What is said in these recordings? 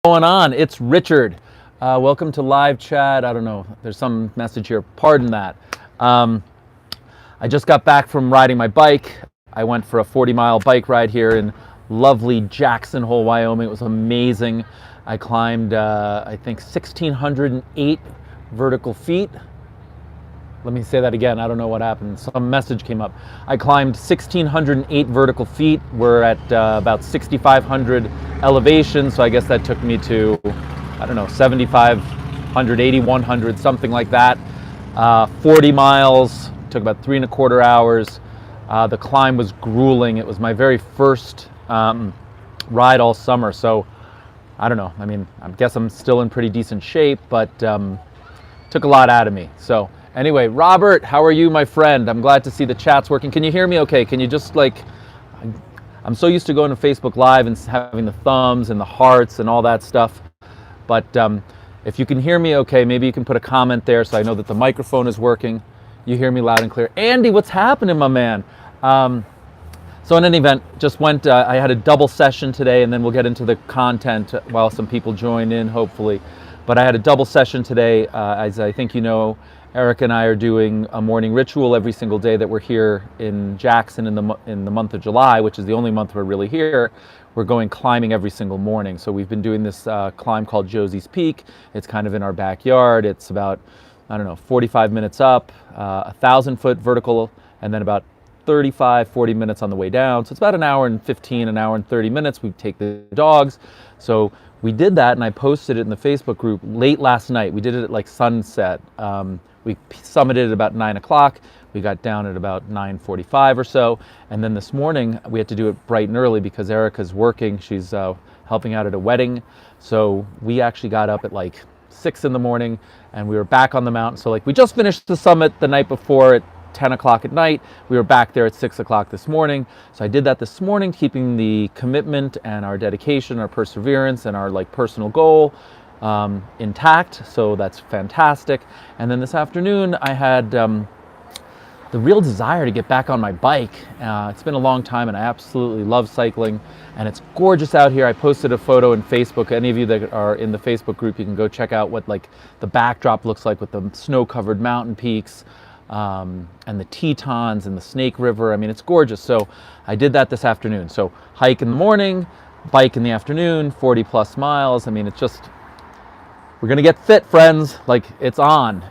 Going on? It's Richard. Welcome to live chat. I don't know. There's some message here. Pardon that. I just got back from riding my bike. I went for a 40-mile bike ride here in lovely Jackson Hole, Wyoming. It was amazing. I climbed, I think, 1,608 vertical feet. Let me say that again. I don't know what happened. Some message came up. I climbed 1,608 vertical feet. We're at about 6,500 elevation, so I guess that took me to, I don't know, 7,500, 8,100, something like that. 40 miles, took about 3.25 hours. The climb was grueling. It was my very first ride all summer, so I don't know. I mean, I guess I'm still in pretty decent shape, but took a lot out of me. So anyway, Robert, how are you, my friend? I'm glad to see the chat's working. Can you hear me okay? Can you just I'm so used to going to Facebook Live and having the thumbs and the hearts and all that stuff. But if you can hear me okay, maybe you can put a comment there so I know that the microphone is working. You hear me loud and clear. Andy, what's happening, my man? So in any event, just went, I had a double session today, and then we'll get into the content while some people join in, hopefully. But I had a double session today. As I think you know, Eric and I are doing a morning ritual every single day that we're here in Jackson in the month of July, which is the only month we're really here. We're going climbing every single morning. So we've been doing this climb called Josie's Peak. It's kind of in our backyard. It's about, I don't know, 45 minutes up, 1,000-foot vertical, and then about 35, 40 minutes on the way down. So it's about an hour and 15, an hour and 30 minutes. We take the dogs. So we did that, and I posted it in the Facebook group late last night. We did it at like sunset. We summited at about 9 o'clock. We got down at about 9:45 or so. And then this morning, we had to do it bright and early because Erica's working. She's helping out at a wedding. So we actually got up at like 6 in the morning, and we were back on the mountain. So like we just finished the summit the night before at 10 o'clock at night. We were back there at 6 o'clock this morning. So I did that this morning, keeping the commitment and our dedication, our perseverance, and our like personal goal intact. So that's fantastic. And then this afternoon, I had the real desire to get back on my bike. It's been a long time, and I absolutely love cycling, and it's gorgeous out here. I posted a photo in Facebook. Any of you that are in the Facebook group, you can go check out what like the backdrop looks like with the snow-covered mountain peaks. And the Tetons and the Snake River. I mean, it's gorgeous. So I did that this afternoon. So hike in the morning, bike in the afternoon, 40 plus miles. I mean, it's just, we're going to get fit, friends. Like it's on,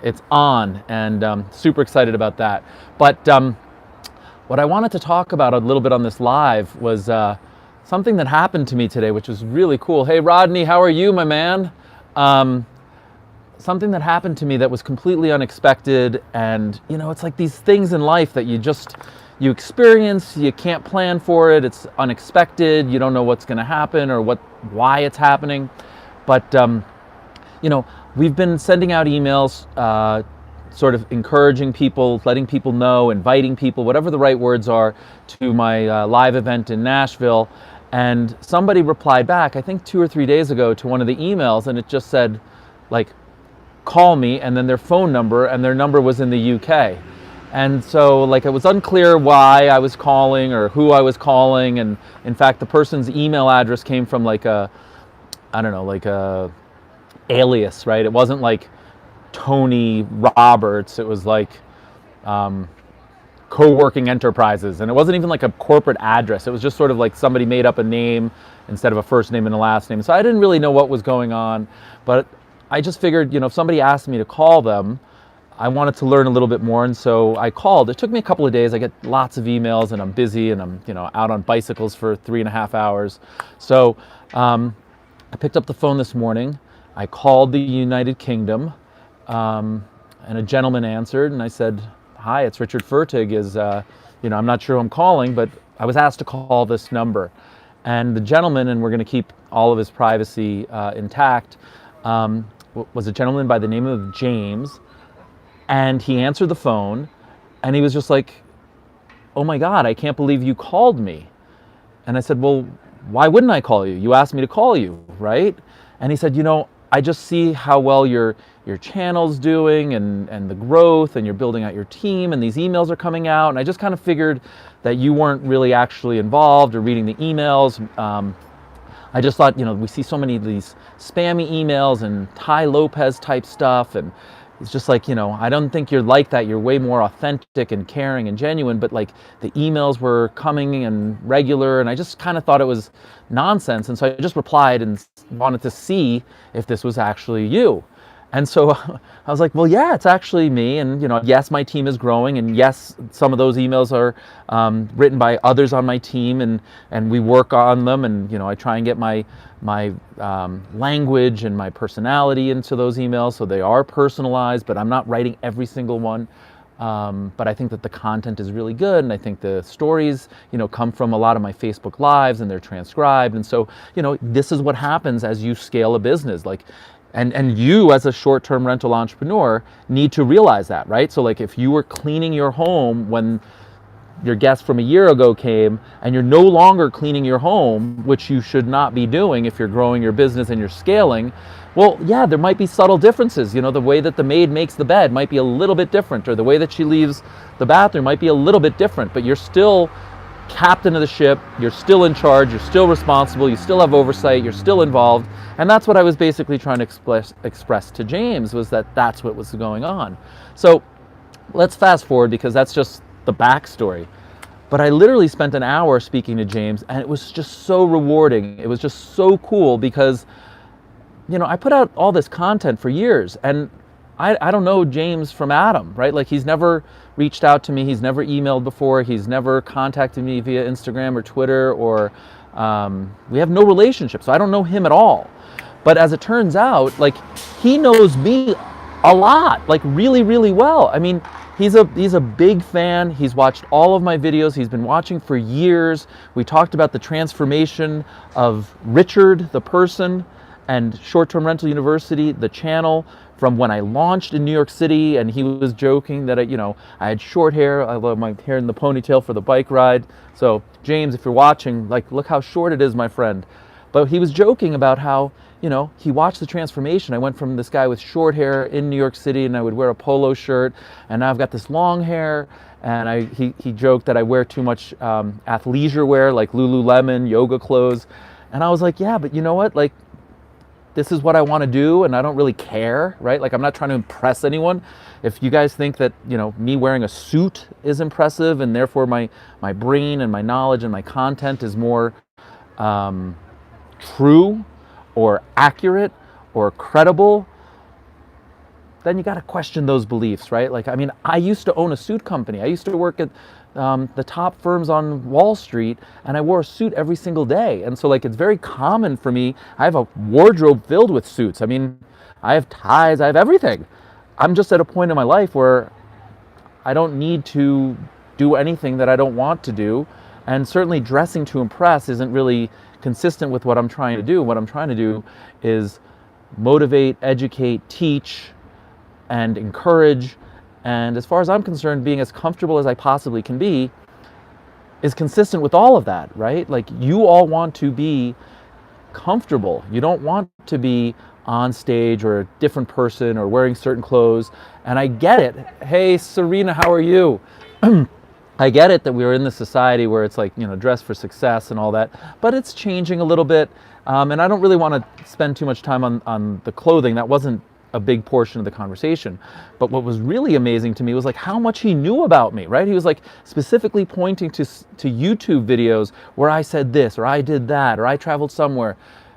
and super excited about that. But what I wanted to talk about a little bit on this live was something that happened to me today, which was really cool. Hey, Rodney, how are you, my man? Something that happened to me that was completely unexpected, and you know, it's like these things in life that you experience, you can't plan for it, it's unexpected, you don't know what's going to happen or why it's happening. But you know, we've been sending out emails, sort of encouraging people, letting people know, inviting people, whatever the right words are, to my live event in Nashville. And somebody replied back, I think 2 or 3 days ago, to one of the emails, and it just said like, call me, and then their phone number, and their number was in the UK. And so like it was unclear why I was calling or who I was calling, and in fact the person's email address came from like a, I don't know, like a alias, right? It wasn't like Tony Roberts, it was like Co-working Enterprises, and it wasn't even like a corporate address. It was just sort of like somebody made up a name instead of a first name and a last name. So I didn't really know what was going on, but I just figured, you know, if somebody asked me to call them, I wanted to learn a little bit more, and so I called. It took me a couple of days. I get lots of emails, and I'm busy, and I'm, you know, out on bicycles for 3.5 hours. So I picked up the phone this morning. I called the United Kingdom, and a gentleman answered, and I said, "Hi, it's Richard Fertig. You know, I'm not sure who I'm calling, but I was asked to call this number." And the gentleman, and we're going to keep all of his privacy intact, was a gentleman by the name of James, and he answered the phone, and he was just like, "Oh my God, I can't believe you called me." And I said, "Well, why wouldn't I call you? You asked me to call you, right?" And he said, "You know, I just see how well your channel's doing and the growth, and you're building out your team, and these emails are coming out, and I just kind of figured that you weren't really actually involved or reading the emails. I just thought, we see so many of these spammy emails and Ty Lopez type stuff, and it's just like, I don't think you're like that. You're way more authentic and caring and genuine, but like the emails were coming and regular, and I just kind of thought it was nonsense. And so I just replied and wanted to see if this was actually you. And so I was like, well, yeah, it's actually me. And, yes, my team is growing. And yes, some of those emails are written by others on my team, and we work on them. And, I try and get my language and my personality into those emails. So they are personalized, but I'm not writing every single one. But I think that the content is really good. And I think the stories, come from a lot of my Facebook Lives, and they're transcribed. And so, this is what happens as you scale a business. And you as a short-term rental entrepreneur need to realize that, right? So like if you were cleaning your home when your guest from a year ago came, and you're no longer cleaning your home, which you should not be doing if you're growing your business and you're scaling, well, yeah, there might be subtle differences. The way that the maid makes the bed might be a little bit different, or the way that she leaves the bathroom might be a little bit different, but you're still captain of the ship, you're still in charge, you're still responsible, you still have oversight, you're still involved. And that's what I was basically trying to express to James, was that that's what was going on. So let's fast forward, because that's just the backstory. But I literally spent an hour speaking to James, and it was just so rewarding. It was just so cool, because I put out all this content for years, and I don't know James from Adam, right? Like, he's never reached out to me, he's never emailed before, he's never contacted me via Instagram or Twitter, or we have no relationship, so I don't know him at all. But as it turns out, like, he knows me a lot, like really, really well. I mean, he's a big fan. He's watched all of my videos. He's been watching for years. We talked about the transformation of Richard, the person, and Short-Term Rental University, the channel, from when I launched in New York City, and he was joking that I had short hair. I love my hair in the ponytail for the bike ride. So James, if you're watching, like, look how short it is, my friend. But he was joking about how, he watched the transformation. I went from this guy with short hair in New York City, and I would wear a polo shirt, and now I've got this long hair, and he joked that I wear too much athleisure wear, like Lululemon, yoga clothes. And I was like, yeah, but you know what? Like, this is what I want to do, and I don't really care, right? Like, I'm not trying to impress anyone. If you guys think that, me wearing a suit is impressive, and therefore my brain and my knowledge and my content is more true or accurate or credible, then you got to question those beliefs, right? Like, I mean, I used to own a suit company. I used to work at the top firms on Wall Street, and I wore a suit every single day. And so, like, it's very common for me. I have a wardrobe filled with suits. I mean, I have ties, I have everything. I'm just at a point in my life where I don't need to do anything that I don't want to do. And certainly dressing to impress isn't really consistent with what I'm trying to do. What I'm trying to do is motivate, educate, teach, and encourage. And as far as I'm concerned, being as comfortable as I possibly can be is consistent with all of that, right? Like, you all want to be comfortable. You don't want to be on stage or a different person or wearing certain clothes. And I get it. Hey, Serena, how are you? I get it that we're in this society where it's like, dress for success and all that, but it's changing a little bit. And I don't really want to spend too much time on the clothing. That wasn't a big portion of the conversation. But what was really amazing to me was like how much he knew about me, right? He was like specifically pointing to YouTube videos where I said this, or I did that, or I traveled somewhere.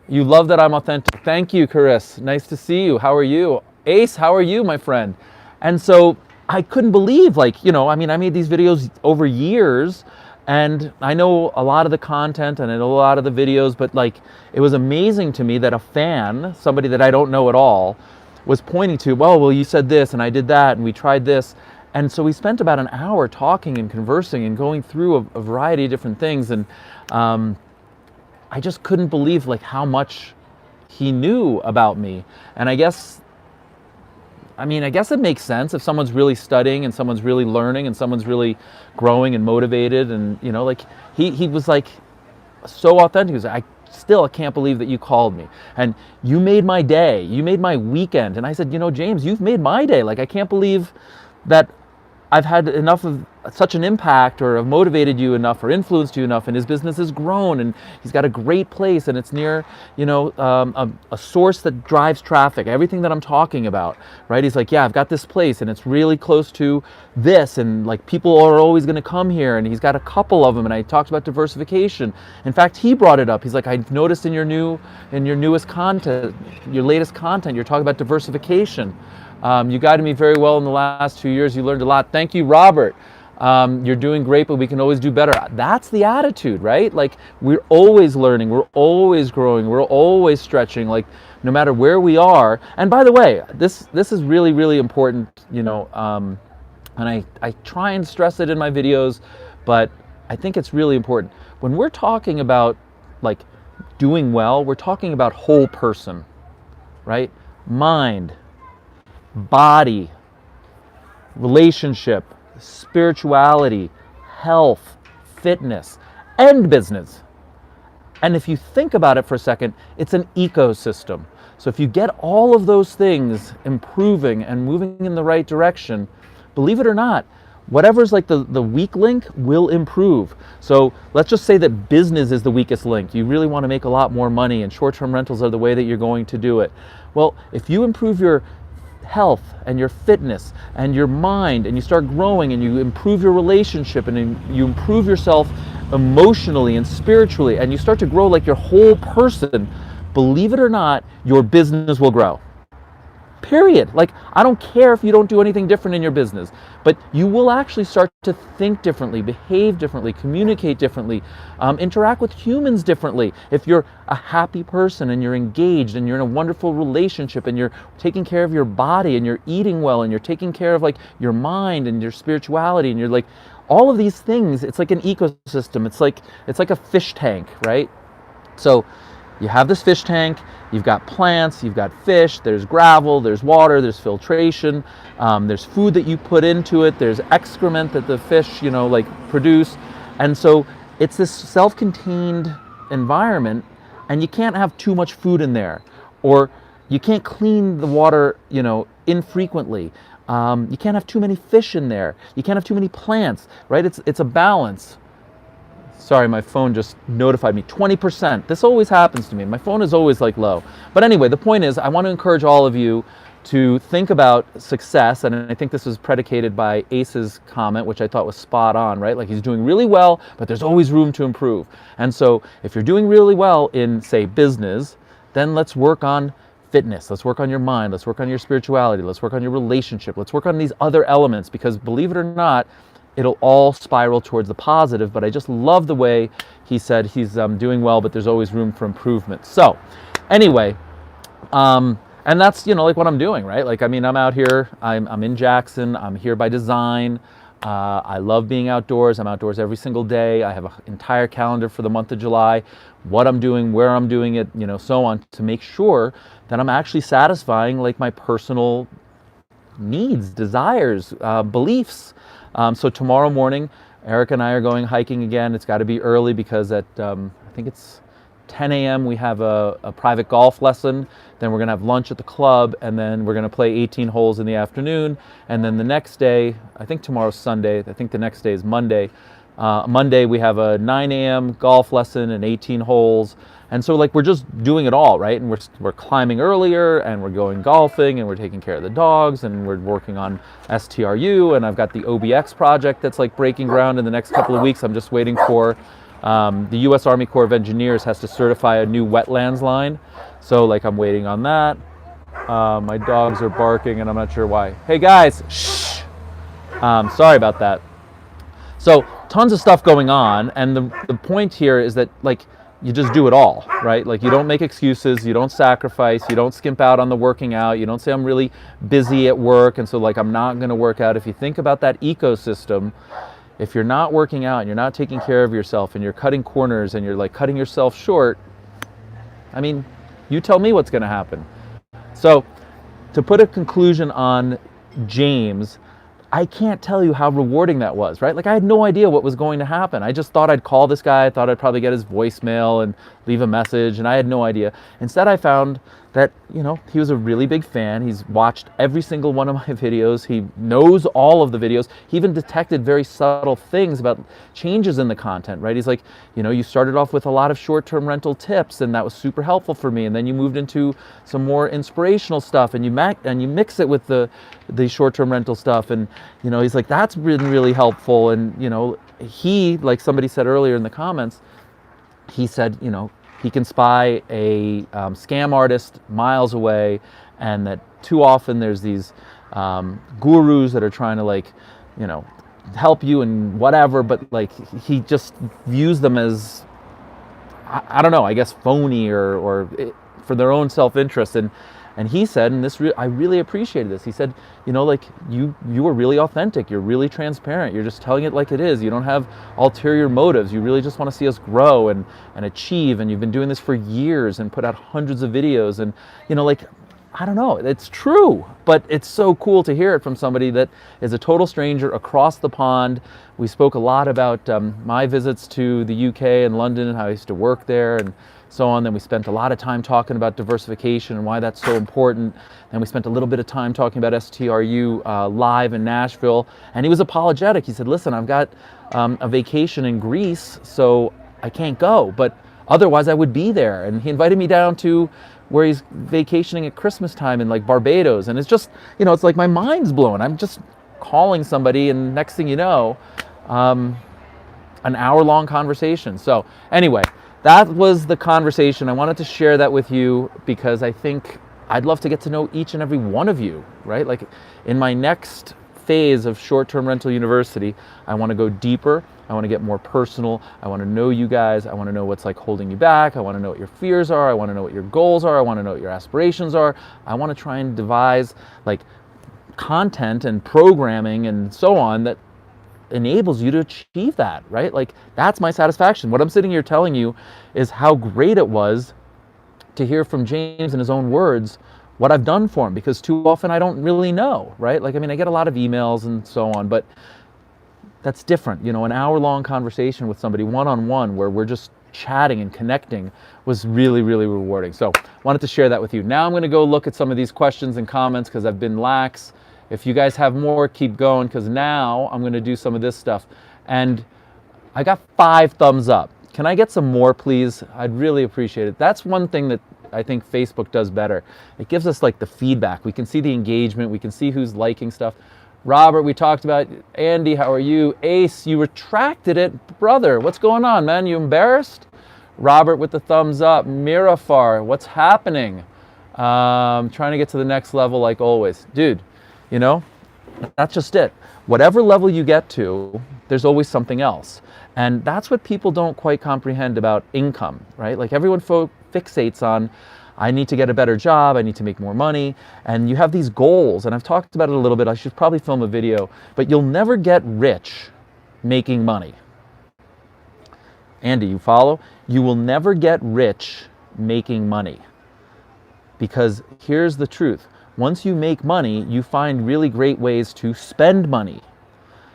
You love that I'm authentic. Thank you, Chris. Nice to see you. How are you? Ace, how are you, my friend? And so I couldn't believe, like, I made these videos over years, and I know a lot of the content and I know a lot of the videos, but like, it was amazing to me that a fan, somebody that I don't know at all, was pointing to, well, you said this and I did that and we tried this. And so we spent about an hour talking and conversing and going through a variety of different things. And I just couldn't believe like how much he knew about me. And I guess it makes sense if someone's really studying and someone's really learning and someone's really growing and motivated. And, like, he was like so authentic. He was like, I can't believe that you called me and you made my day, you made my weekend. And I said, James, you've made my day. Like, I can't believe that I've had enough of such an impact or have motivated you enough or influenced you enough, and his business has grown and he's got a great place and it's near, a source that drives traffic, everything that I'm talking about, right? He's like, yeah, I've got this place and it's really close to this, and like people are always going to come here, and he's got a couple of them, and I talked about diversification. In fact, he brought it up. He's like, I've noticed in your newest content, your latest content, you're talking about diversification. You guided me very well in the last 2 years. You learned a lot. Thank you, Robert. You're doing great, but we can always do better. That's the attitude, right? Like, we're always learning, we're always growing, we're always stretching, like no matter where we are. And by the way, this is really, really important, and I try and stress it in my videos, but I think it's really important. When we're talking about like doing well, we're talking about whole person, right? Mind, body, relationship, spirituality, health, fitness, and business. And if you think about it for a second, it's an ecosystem. So if you get all of those things improving and moving in the right direction, believe it or not, whatever's like the weak link will improve. So let's just say that business is the weakest link. You really want to make a lot more money, and short-term rentals are the way that you're going to do it. Well, if you improve your health and your fitness and your mind, and you start growing, and you improve your relationship, and you improve yourself emotionally and spiritually, and you start to grow like your whole person, believe it or not, your business will grow. Period. Like, I don't care if you don't do anything different in your business, but you will actually start to think differently, behave differently, communicate differently, interact with humans differently. If you're a happy person and you're engaged and you're in a wonderful relationship and you're taking care of your body and you're eating well and you're taking care of like your mind and your spirituality, and you're like all of these things, it's like an ecosystem. It's like a fish tank, right? So you have this fish tank, you've got plants, you've got fish, there's gravel, there's water, there's filtration, there's food that you put into it, there's excrement that the fish, produce. And so it's this self-contained environment, and you can't have too much food in there, or you can't clean the water, infrequently. You can't have too many fish in there. You can't have too many plants, right? It's a balance. Sorry, my phone just notified me, 20%. This always happens to me. My phone is always like low. But anyway, the point is, I want to encourage all of you to think about success. And I think this was predicated by Ace's comment, which I thought was spot on, right? Like, he's doing really well, but there's always room to improve. And so if you're doing really well in, say, business, then let's work on fitness. Let's work on your mind. Let's work on your spirituality. Let's work on your relationship. Let's work on these other elements, because believe it or not, it'll all spiral towards the positive. But I just love the way he said he's doing well, but there's always room for improvement. So anyway, and that's, like what I'm doing, right? Like, I mean, I'm out here, I'm in Jackson, I'm here by design. I love being outdoors. I'm outdoors every single day. I have an entire calendar for the month of July, what I'm doing, where I'm doing it, so on, to make sure that I'm actually satisfying like my personal needs, desires, beliefs. So tomorrow morning, Eric and I are going hiking again. It's got to be early, because at, I think it's 10 a.m. we have a private golf lesson. Then we're going to have lunch at the club, and then we're going to play 18 holes in the afternoon. And then the next day, I think tomorrow's Sunday, I think the next day is Monday. Monday we have a 9 a.m. golf lesson and 18 holes. And so like we're just doing it all, right? And we're climbing earlier, and we're going golfing, and we're taking care of the dogs, and we're working on STRU, and I've got the OBX project that's like breaking ground in the next couple of weeks. I'm just waiting for the U.S. Army Corps of Engineers has to certify a new wetlands line. So like I'm waiting on that. My dogs are barking, and I'm not sure why. Hey guys, shh. Sorry about that. So tons of stuff going on, and the point here is that like, you just do it all, right? Like, you don't make excuses, you don't sacrifice, you don't skimp out on the working out, you don't say I'm really busy at work, and so like I'm not gonna work out. If you think about that ecosystem, if you're not working out and you're not taking care of yourself, and you're cutting corners and you're like cutting yourself short, I mean, you tell me what's gonna happen. So to put a conclusion on James, I can't tell you how rewarding that was, right? Like, I had no idea what was going to happen. I just thought I'd call this guy. I thought I'd probably get his voicemail, and leave a message, and I had no idea. Instead, I found that, he was a really big fan. He's watched every single one of my videos. He knows all of the videos. He even detected very subtle things about changes in the content, right? He's like, you started off with a lot of short-term rental tips, and that was super helpful for me. And then you moved into some more inspirational stuff, and you mix it with the short-term rental stuff. And, he's like, that's been really helpful. And, he, like somebody said earlier in the comments, he said, he can spy a scam artist miles away, and that too often there's these gurus that are trying to help you and whatever, but he just views them as, I don't know, I guess phony or for their own self-interest. And he said, and I really appreciated this. He said, you are really authentic. You're really transparent. You're just telling it like it is. You don't have ulterior motives. You really just want to see us grow and achieve. And you've been doing this for years and put out hundreds of videos. And, I don't know, it's true, but it's so cool to hear it from somebody that is a total stranger across the pond. We spoke a lot about my visits to the UK and London and how I used to work there and so on. Then we spent a lot of time talking about diversification and why that's so important. Then we spent a little bit of time talking about STRU live in Nashville. And he was apologetic. He said, listen, I've got a vacation in Greece, so I can't go, but otherwise I would be there. And he invited me down to where he's vacationing at Christmas time in Barbados. And it's just, it's like my mind's blown. I'm just calling somebody, and next thing you know, an hour-long conversation. So anyway, that was the conversation. I wanted to share that with you because I think I'd love to get to know each and every one of you, right? Like in my next phase of short-term rental university, I want to go deeper. I want to get more personal. I want to know you guys. I want to know what's holding you back. I want to know what your fears are. I want to know what your goals are. I want to know what your aspirations are. I want to try and devise content and programming and so on that enables you to achieve that, right? That's my satisfaction. What I'm sitting here telling you is how great it was to hear from James in his own words what I've done for him, because too often I don't really know, right? I get a lot of emails and so on, but that's different. An hour-long conversation with somebody one-on-one where we're just chatting and connecting was really, really rewarding. So wanted to share that with you. Now I'm going to go look at some of these questions and comments because I've been lax. If you guys have more, keep going, because now I'm going to do some of this stuff. And I got 5 thumbs up. Can I get some more, please? I'd really appreciate it. That's one thing that I think Facebook does better. It gives us the feedback. We can see the engagement. We can see who's liking stuff. Robert, we talked about. Andy, how are you? Ace, you retracted it. Brother, what's going on, man? You embarrassed? Robert with the thumbs up. Mirafar, what's happening? Trying to get to the next level like always. Dude, that's just it. Whatever level you get to, there's always something else. And that's what people don't quite comprehend about income, right? Everyone fixates on, I need to get a better job, I need to make more money, and you have these goals, and I've talked about it a little bit. I should probably film a video, but you'll never get rich making money. Andy, you follow? You will never get rich making money, because here's the truth. Once you make money, you find really great ways to spend money.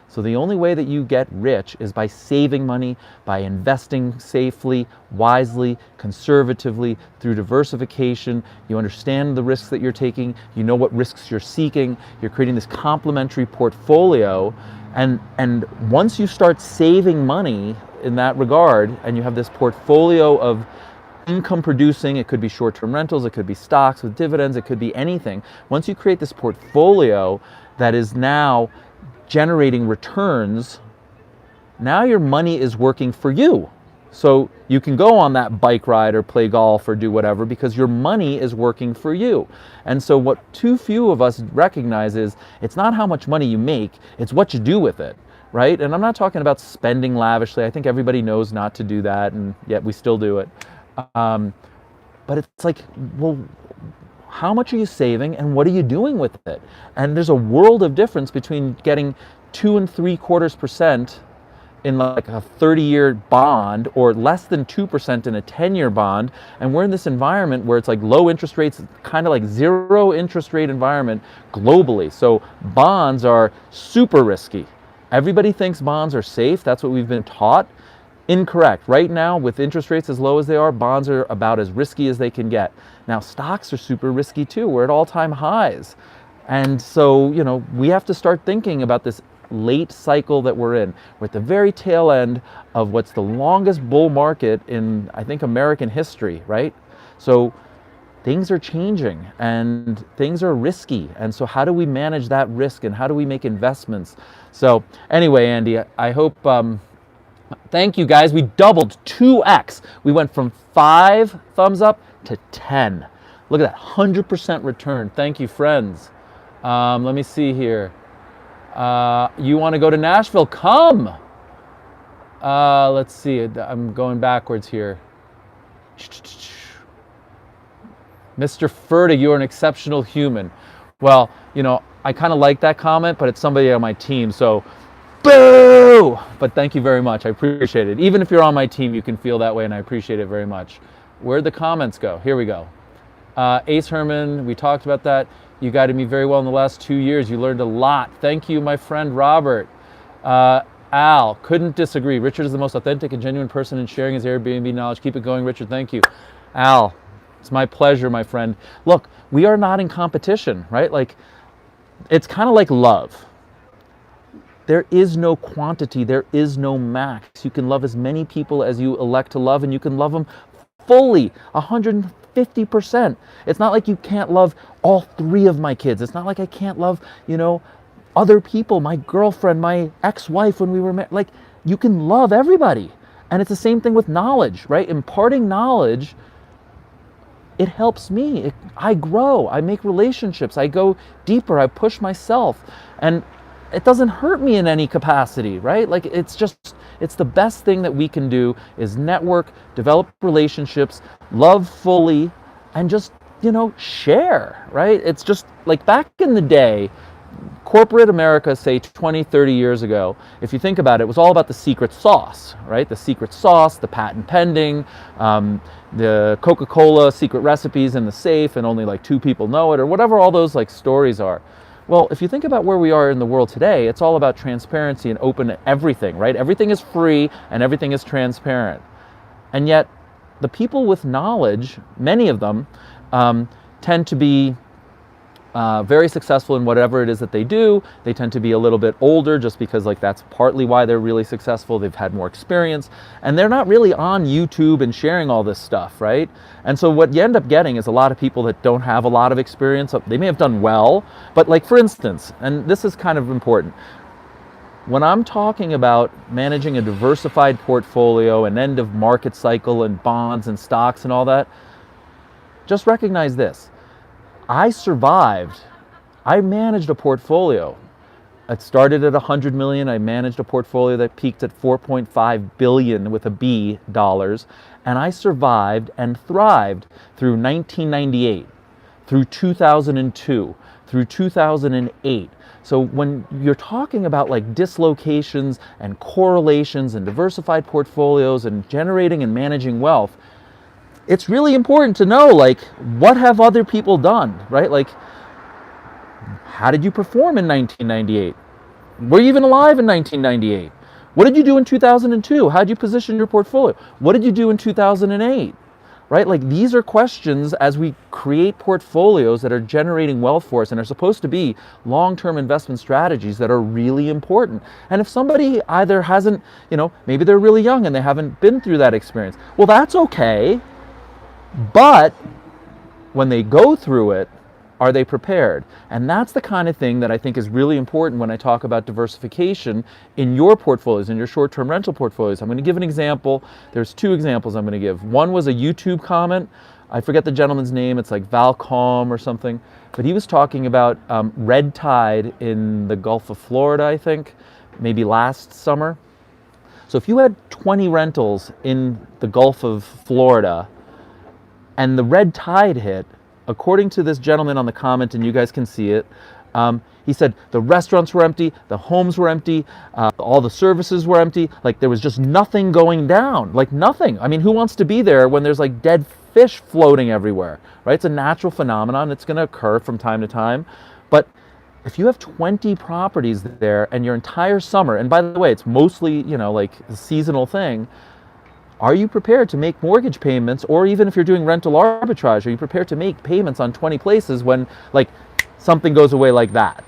So the only way that you get rich is by saving money, by investing safely, wisely, conservatively, through diversification. You understand the risks that you're taking. You know what risks you're seeking. You're creating this complementary portfolio. And once you start saving money in that regard, and you have this portfolio of income producing, it could be short-term rentals, it could be stocks with dividends, it could be anything. Once you create this portfolio that is now generating returns, now your money is working for you. So you can go on that bike ride or play golf or do whatever because your money is working for you. And so what too few of us recognize is it's not how much money you make, it's what you do with it, right? And I'm not talking about spending lavishly. I think everybody knows not to do that, and yet we still do it. But it's well, how much are you saving and what are you doing with it? And there's a world of difference between getting 2 3/4% in a 30-year bond or less than 2% in a 10-year bond. And we're in this environment where it's low interest rates, kind of zero interest rate environment globally. So bonds are super risky. Everybody thinks bonds are safe. That's what we've been taught. Incorrect. Right now, with interest rates as low as they are, bonds are about as risky as they can get. Now, stocks are super risky too. We're at all-time highs. And so, we have to start thinking about this late cycle that we're in. We're at the very tail end of what's the longest bull market in, I think, American history, right? So things are changing and things are risky. And so how do we manage that risk and how do we make investments? So anyway, Andy, I hope, thank you guys. We doubled 2x. We went from 5 thumbs up to 10. Look at that, 100% return. Thank you, friends. Let me see here. You want to go to Nashville? Come. Let's see. I'm going backwards here. Mr. Furtick, you're an exceptional human. Well, I kind of like that comment, but it's somebody on my team, so boo! But thank you very much. I appreciate it. Even if you're on my team, you can feel that way, and I appreciate it very much. Where'd the comments go? Here we go. Ace Herman, we talked about that. You guided me very well in the last 2 years. You learned a lot. Thank you, my friend Robert. Al, couldn't disagree. Richard is the most authentic and genuine person in sharing his Airbnb knowledge. Keep it going, Richard. Thank you. Al, it's my pleasure, my friend. Look, we are not in competition, right? Like, it's kind of like love. There is no quantity. There is no max. You can love as many people as you elect to love, and you can love them fully, 150%. It's not like you can't love all 3 of my kids. It's not like I can't love, other people, my girlfriend, my ex-wife when we were married. Like, you can love everybody. And it's the same thing with knowledge, right? Imparting knowledge, it helps me. I grow. I make relationships. I go deeper. I push myself. And it doesn't hurt me in any capacity, right? Like, it's the best thing that we can do is network, develop relationships, love fully, and just, share, right? It's just like back in the day, corporate America, say 20, 30 years ago, if you think about it, it was all about the secret sauce, right? The secret sauce, the patent pending, the Coca-Cola secret recipes in the safe and only like 2 people know it, or whatever all those like stories are. Well, if you think about where we are in the world today, it's all about transparency and open everything, right? Everything is free and everything is transparent. And yet, the people with knowledge, many of them, tend to be very successful in whatever it is that they do. They tend to be a little bit older just because like that's partly why they're really successful. They've had more experience and they're not really on YouTube and sharing all this stuff, right? And so what you end up getting is a lot of people that don't have a lot of experience. They may have done well, but like for instance, and this is kind of important, when I'm talking about managing a diversified portfolio, an end of market cycle and bonds and stocks and all that, just recognize this. I survived. I managed a portfolio. It started at 100 million. I managed a portfolio that peaked at 4.5 billion with a B dollars. And I survived and thrived through 1998, through 2002, through 2008. So when you're talking about like dislocations and correlations and diversified portfolios and generating and managing wealth, it's really important to know, like, what have other people done, right? Like, how did you perform in 1998? Were you even alive in 1998? What did you do in 2002? How did you position your portfolio? What did you do in 2008? Right? Like, these are questions as we create portfolios that are generating wealth for us and are supposed to be long-term investment strategies that are really important. And if somebody either hasn't, maybe they're really young and they haven't been through that experience, well, that's okay. But when they go through it, are they prepared? And that's the kind of thing that I think is really important when I talk about diversification in your portfolios, in your short-term rental portfolios. I'm going to give an example. There's 2 examples I'm going to give. One was a YouTube comment. I forget the gentleman's name. It's like Valcom or something. But he was talking about red tide in the Gulf of Florida, I think, maybe last summer. So if you had 20 rentals in the Gulf of Florida and the red tide hit, according to this gentleman on the comment, and you guys can see it, he said the restaurants were empty, the homes were empty, all the services were empty, like there was just nothing going down, like nothing. I mean, who wants to be there when there's like dead fish floating everywhere, right? It's a natural phenomenon. It's going to occur from time to time. But if you have 20 properties there and your entire summer, and by the way, it's mostly, like a seasonal thing, Are you prepared to make mortgage payments, or even if you're doing rental arbitrage, are you prepared to make payments on 20 places when like something goes away like that?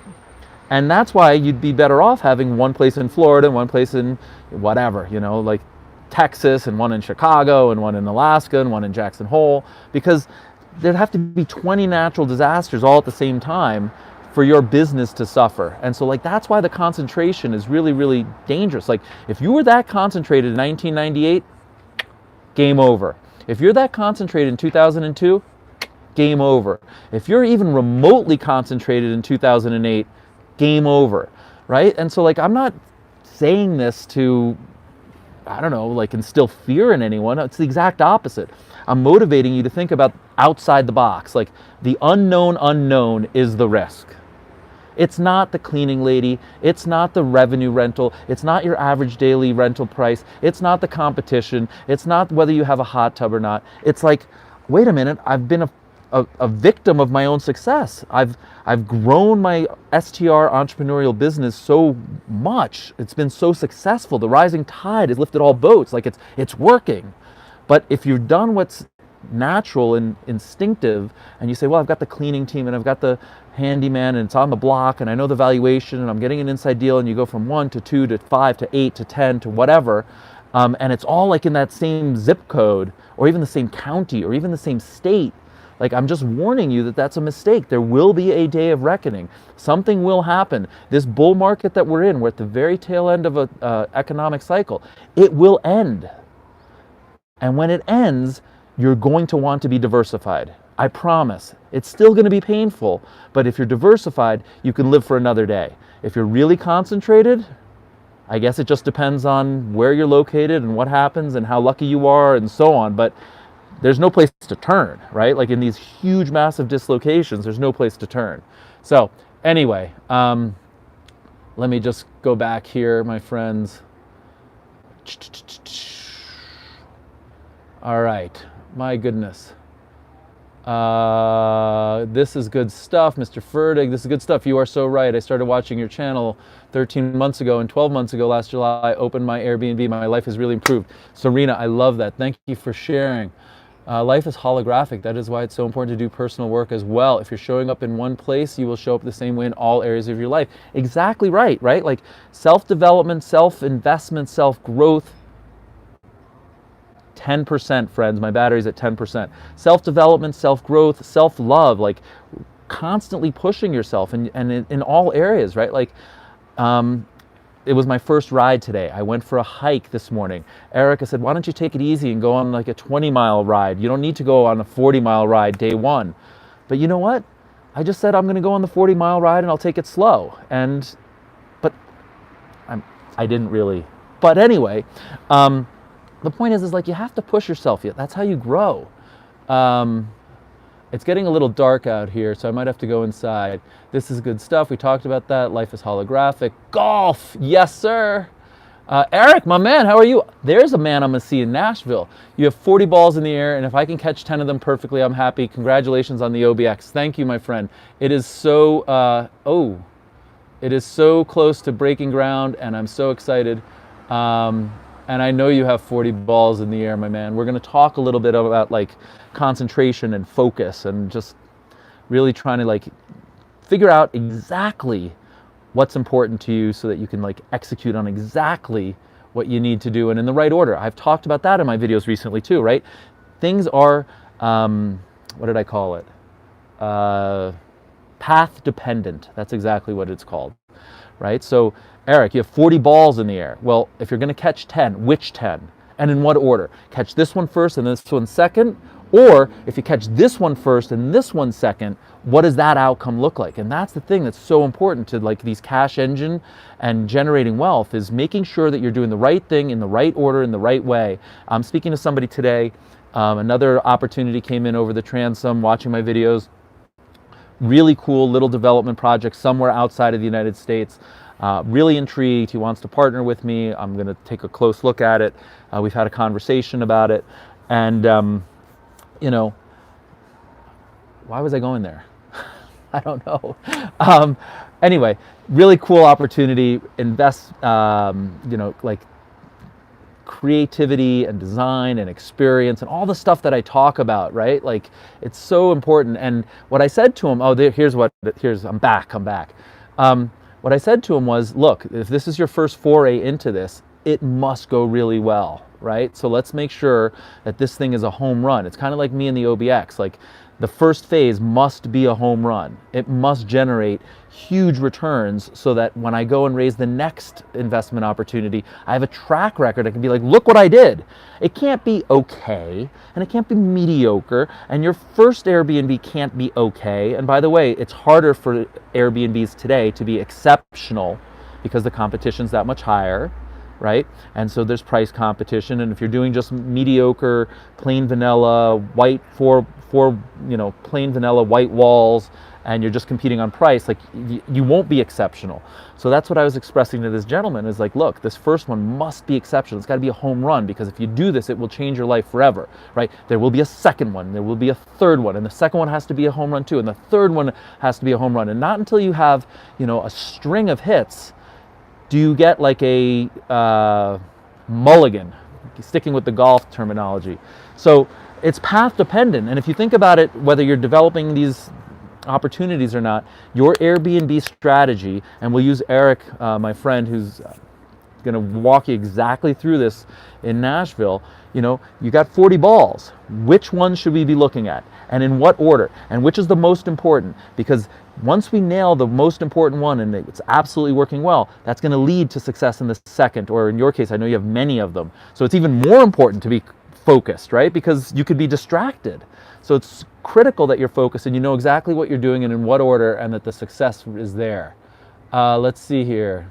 And that's why you'd be better off having one place in Florida and one place in whatever, like Texas, and one in Chicago and one in Alaska and one in Jackson Hole, because there'd have to be 20 natural disasters all at the same time for your business to suffer. And so like that's why the concentration is really, really dangerous. Like if you were that concentrated in 1998, game over. If you're that concentrated in 2002, game over. If you're even remotely concentrated in 2008, game over, right? And so like I'm not saying this to, I don't know, like instill fear in anyone. It's the exact opposite. I'm motivating you to think about outside the box. Like the unknown is the risk. It's not the cleaning lady. It's not the revenue rental. It's not your average daily rental price. It's not the competition. It's not whether you have a hot tub or not. It's like, wait a minute, I've been a victim of my own success. I've grown my STR entrepreneurial business so much. It's been so successful. The rising tide has lifted all boats. Like it's working. But if you've done what's natural and instinctive, and you say, well, I've got the cleaning team and I've got the handyman and it's on the block and I know the valuation and I'm getting an inside deal, and you go from 1 to 2 to 5 to 8 to 10 to whatever, and it's all like in that same zip code or even the same county or even the same state, like I'm just warning you that that's a mistake. There will be a day of reckoning. Something will happen. This bull market that we're in, we're at the very tail end of a economic cycle. It will end. And when it ends, you're going to want to be diversified. I promise. It's still going to be painful, but if you're diversified, you can live for another day. If you're really concentrated, I guess it just depends on where you're located and what happens and how lucky you are and so on, but there's no place to turn, right? Like in these huge, massive dislocations, there's no place to turn. So anyway, let me just go back here, my friends. All right, my goodness. This is good stuff, Mr. Ferdig. This is good stuff. You are so right. I started watching your channel 13 months ago, and 12 months ago, last July, I opened my Airbnb. My life has really improved. Serena, I love that. Thank you for sharing. Life is holographic. That is why it's so important to do personal work as well. If you're showing up in one place, you will show up the same way in all areas of your life. Exactly right, right? Like self-development, self-investment, self-growth. 10%, friends. My battery's at 10%. Self-development, self-growth, self-love, like constantly pushing yourself and in all areas, right? Like, it was my first ride today. I went for a hike this morning. Erica said, why don't you take it easy and go on like a 20-mile ride? You don't need to go on a 40-mile ride day one. But you know what? I just said I'm going to go on the 40-mile ride and I'll take it slow. But I didn't really. But anyway, the point is like you have to push yourself. That's how you grow. It's getting a little dark out here, so I might have to go inside. This is good stuff. We talked about that. Life is holographic. Golf, yes, sir. Eric, my man, how are you? There's a man I'm going to see in Nashville. You have 40 balls in the air, and if I can catch 10 of them perfectly, I'm happy. Congratulations on the OBX. Thank you, my friend. It is so, it is so close to breaking ground, and I'm so excited. And I know you have 40 balls in the air, my man. We're going to talk a little bit about like concentration and focus and just really trying to like figure out exactly what's important to you so that you can like execute on exactly what you need to do and in the right order. I've talked about that in my videos recently too, right? Things are, what did I call it? Path dependent. That's exactly what it's called, right? So Eric, you have 40 balls in the air. Well, if you're going to catch 10, which 10? And in what order? Catch this one first and this one second? Or if you catch this one first and this one second, what does that outcome look like? And that's the thing that's so important to like these cash engine and generating wealth is making sure that you're doing the right thing in the right order, in the right way. I'm speaking to somebody today. Another opportunity came in over the transom, watching my videos. Really cool little development project somewhere outside of the United States. Really intrigued. He wants to partner with me. I'm going to take a close look at it. We've had a conversation about it. And, you know, why was I going there? I don't know. Anyway, really cool opportunity. Invest, you know, like creativity and design and experience and all the stuff that I talk about, right? Like, it's so important. And what I said to him, I'm back. What I said to him was, look, if this is your first foray into this, it must go really well, right? So let's make sure that this thing is a home run. It's kind of like me and the OBX. Like, the first phase must be a home run. It must generate huge returns so that when I go and raise the next investment opportunity, I have a track record. I can be like, look what I did. It can't be okay, and it can't be mediocre, and your first Airbnb can't be okay. And by the way, it's harder for Airbnbs today to be exceptional because the competition's that much higher, right? And so there's price competition, and if you're doing just mediocre, plain vanilla, white plain vanilla white walls, and you're just competing on price, like, you won't be exceptional. So that's what I was expressing to this gentleman, is like, look, this first one must be exceptional. It's got to be a home run, because if you do this, it will change your life forever, right? There will be a second one, there will be a third one, and the second one has to be a home run too, and the third one has to be a home run. And not until you have, a string of hits do you get like a mulligan, sticking with the golf terminology. So it's path dependent. And if you think about it, whether you're developing these opportunities or not, your Airbnb strategy, and we'll use Eric, my friend, who's going to walk you exactly through this in Nashville. You got 40 balls. Which ones should we be looking at? And in what order? And which is the most important? Because once we nail the most important one and it's absolutely working well, that's going to lead to success in the second, or in your case, I know you have many of them. So it's even more important to be focused, right? Because you could be distracted. So it's critical that you're focused and you know exactly what you're doing and in what order, and that the success is there. Let's see here.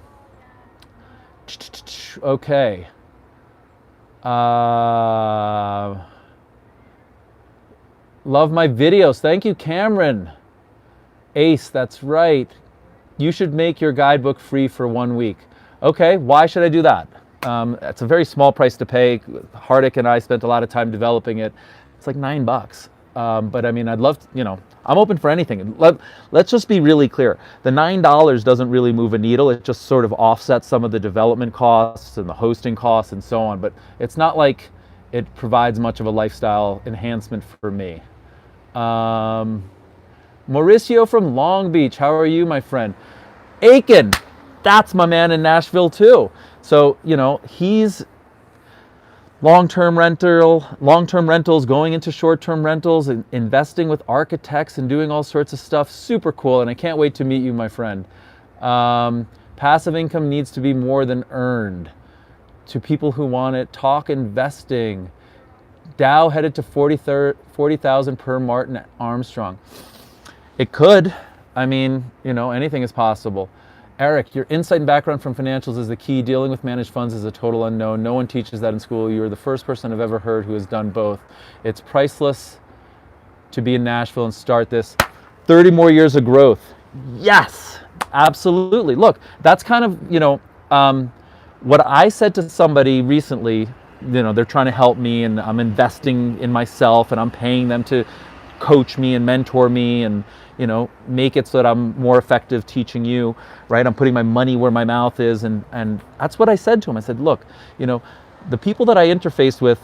Okay. Love my videos. Thank you, Cameron. Ace, that's right. You should make your guidebook free for 1 week. Okay, why should I do that? It's a very small price to pay. Hardik and I spent a lot of time developing it. It's like $9. But I mean, I'd love to, I'm open for anything. Let's just be really clear. The $9 doesn't really move a needle. It just sort of offsets some of the development costs and the hosting costs and so on. But it's not like it provides much of a lifestyle enhancement for me. Mauricio from Long Beach, how are you, my friend? Aiken, that's my man in Nashville too. So, he's long-term rentals, going into short-term rentals, and investing with architects and doing all sorts of stuff. Super cool, and I can't wait to meet you, my friend. Passive income needs to be more than earned. To people who want it, talk investing. Dow headed to 40,000 per Martin Armstrong. It could. I mean, anything is possible. Eric, your insight and background from financials is the key. Dealing with managed funds is a total unknown. No one teaches that in school. You are the first person I've ever heard who has done both. It's priceless to be in Nashville and start this. 30 more years of growth. Yes, absolutely. Look, that's kind of, what I said to somebody recently. They're trying to help me, and I'm investing in myself, and I'm paying them to coach me and mentor me and make it so that I'm more effective teaching you, right? I'm putting my money where my mouth is, and that's what I said to him. I said, look, the people that I interface with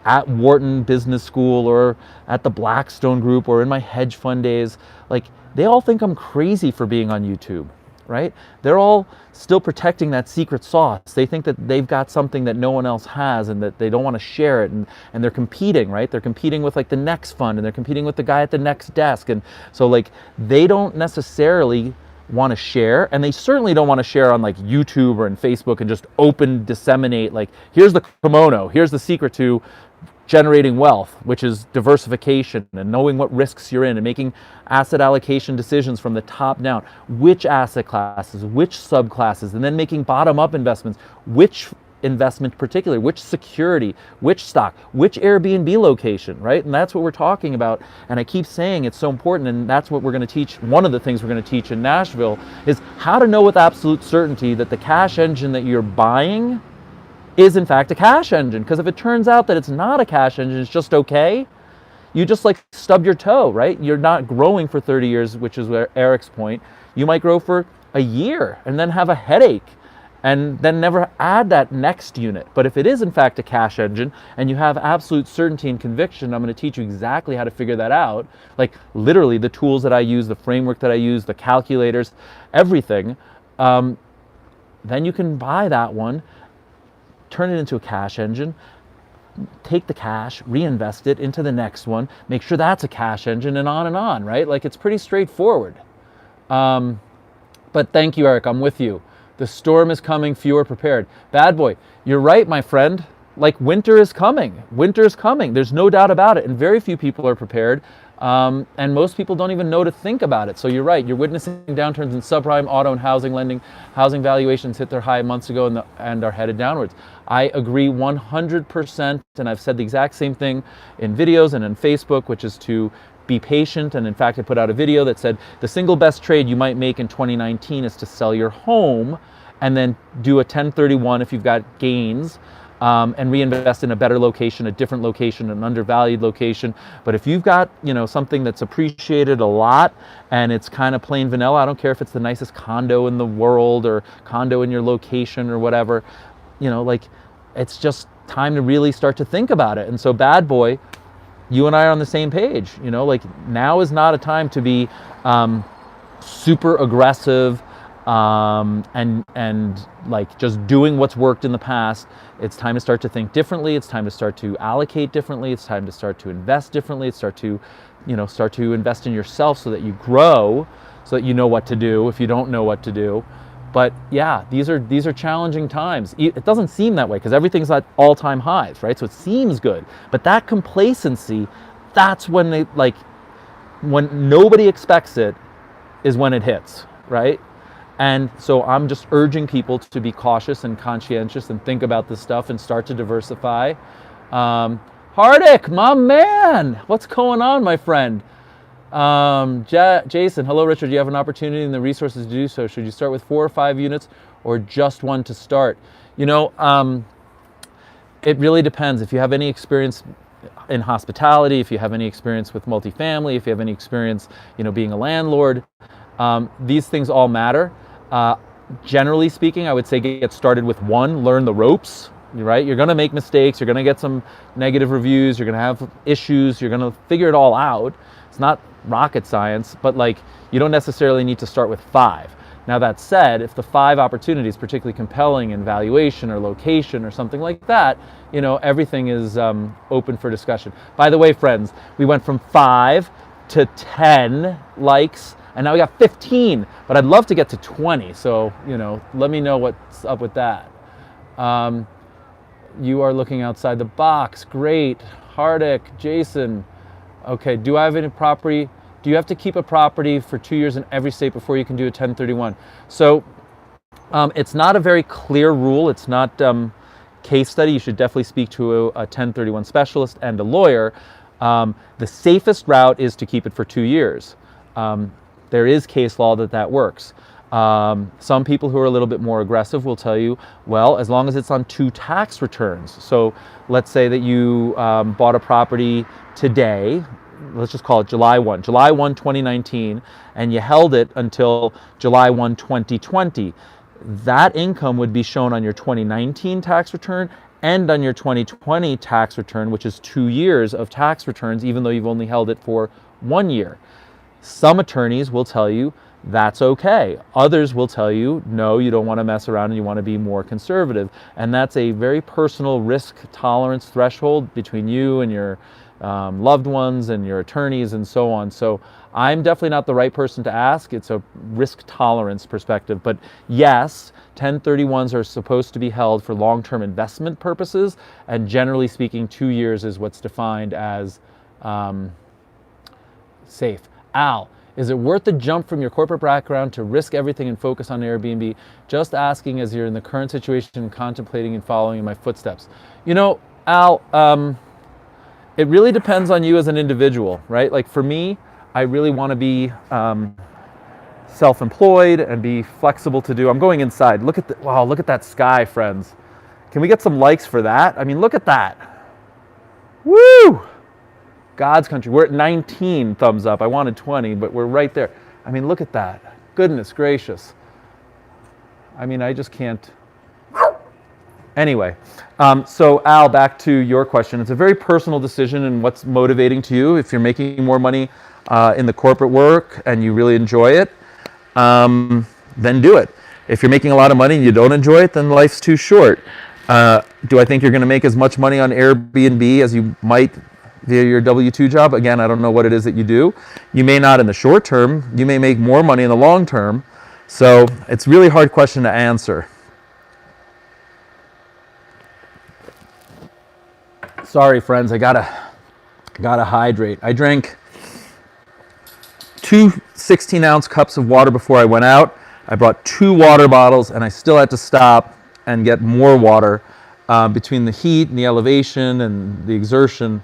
at Wharton Business School or at the Blackstone Group or in my hedge fund days, like, they all think I'm crazy for being on YouTube, right? They're all still protecting that secret sauce. They think that they've got something that no one else has and that they don't want to share it, and they're competing, right? They're competing with like the next fund, and they're competing with the guy at the next desk. And so like, they don't necessarily want to share, and they certainly don't want to share on like YouTube or in Facebook and just disseminate like, here's the kimono, here's the secret to generating wealth, which is diversification and knowing what risks you're in and making asset allocation decisions from the top down. Which asset classes, which subclasses, and then making bottom-up investments. Which investment particularly, which security, which stock, which Airbnb location, right? And that's what we're talking about. And I keep saying it's so important, and that's what we're going to teach. One of the things we're going to teach in Nashville is how to know with absolute certainty that the cash engine that you're buying is in fact a cash engine. Because if it turns out that it's not a cash engine, it's just okay, you just like stub your toe, right? You're not growing for 30 years, which is where Eric's point. You might grow for a year and then have a headache and then never add that next unit. But if it is in fact a cash engine and you have absolute certainty and conviction, I'm going to teach you exactly how to figure that out. Like literally the tools that I use, the framework that I use, the calculators, everything. Then you can buy that one, turn it into a cash engine, take the cash, reinvest it into the next one, make sure that's a cash engine, and on, right? Like it's pretty straightforward. But thank you, Eric, I'm with you. The storm is coming, few are prepared. Bad boy, you're right, my friend. Like winter is coming. Winter is coming. There's no doubt about it. And very few people are prepared. And most people don't even know to think about it. So you're right. You're witnessing downturns in subprime, auto, and housing lending. Housing valuations hit their high months ago and are headed downwards. I agree 100%. And I've said the exact same thing in videos and in Facebook, which is to be patient. And in fact, I put out a video that said the single best trade you might make in 2019 is to sell your home and then do a 1031 if you've got gains, and reinvest in a better location, a different location, an undervalued location. But if you've got, something that's appreciated a lot and it's kind of plain vanilla, I don't care if it's the nicest condo in the world or condo in your location or whatever, like it's just time to really start to think about it. And so bad boy, you and I are on the same page. Like now is not a time to be super aggressive and like just doing what's worked in the past. It's time to start to think differently. It's time to start to allocate differently. It's time to start to invest differently. It's start to invest in yourself so that you grow, so that you know what to do if you don't know what to do. But yeah, these are challenging times. It doesn't seem that way because everything's at all-time highs, right? So it seems good. But that complacency, that's when when nobody expects it is when it hits, right? And so I'm just urging people to be cautious and conscientious and think about this stuff and start to diversify. Hardik, my man, what's going on, my friend? Jason, hello, Richard. You have an opportunity and the resources to do so. Should you start with 4 or 5 units or just one to start? It really depends. If you have any experience in hospitality, if you have any experience with multifamily, if you have any experience, being a landlord, these things all matter. Generally speaking, I would say get started with one, learn the ropes, right? You're going to make mistakes. You're going to get some negative reviews. You're going to have issues. You're going to figure it all out. It's not rocket science, but you don't necessarily need to start with 5. Now that said, if the 5 opportunities, particularly compelling in valuation or location or something like that, everything is open for discussion. By the way, friends, we went from 5 to 10 likes, and now we got 15, but I'd love to get to 20. So, let me know what's up with that. You are looking outside the box. Great. Hardik, Jason. Okay, do I have any property? Do you have to keep a property for 2 years in every state before you can do a 1031? So it's not a very clear rule. It's not case study. You should definitely speak to a 1031 specialist and a lawyer. The safest route is to keep it for 2 years. There is case law that works. Some people who are a little bit more aggressive will tell you, well, as long as it's on 2 tax returns. So let's say that you bought a property today, let's just call it July 1, 2019, and you held it until July 1, 2020. That income would be shown on your 2019 tax return and on your 2020 tax return, which is 2 years of tax returns, even though you've only held it for 1 year. Some attorneys will tell you that's okay. Others will tell you, no, you don't want to mess around and you want to be more conservative. And that's a very personal risk tolerance threshold between you and your loved ones and your attorneys and so on. So I'm definitely not the right person to ask. It's a risk tolerance perspective. But yes, 1031s are supposed to be held for long-term investment purposes. And generally speaking, 2 years is what's defined as safe. Al, is it worth the jump from your corporate background to risk everything and focus on Airbnb? Just asking as you're in the current situation and contemplating and following in my footsteps. Al, it really depends on you as an individual, right? Like for me, I really want to be self-employed and be flexible to do. I'm going inside. Look at that sky, friends. Can we get some likes for that? I mean, look at that. Woo! God's country. We're at 19 thumbs up. I wanted 20, but we're right there. I mean, look at that. Goodness gracious. I mean, I just can't Anyway, so Al, back to your question. It's a very personal decision and what's motivating to you. If you're making more money in the corporate work and you really enjoy it, then do it. If you're making a lot of money and you don't enjoy it, then life's too short. Do I think you're going to make as much money on Airbnb as you might via your W-2 job? Again, I don't know what it is that you do. You may not in the short term. You may make more money in the long term. So it's a really hard question to answer. Sorry, friends, I gotta hydrate. I drank 2 16-ounce cups of water before I went out. I brought 2 water bottles, and I still had to stop and get more water. Between the heat and the elevation and the exertion,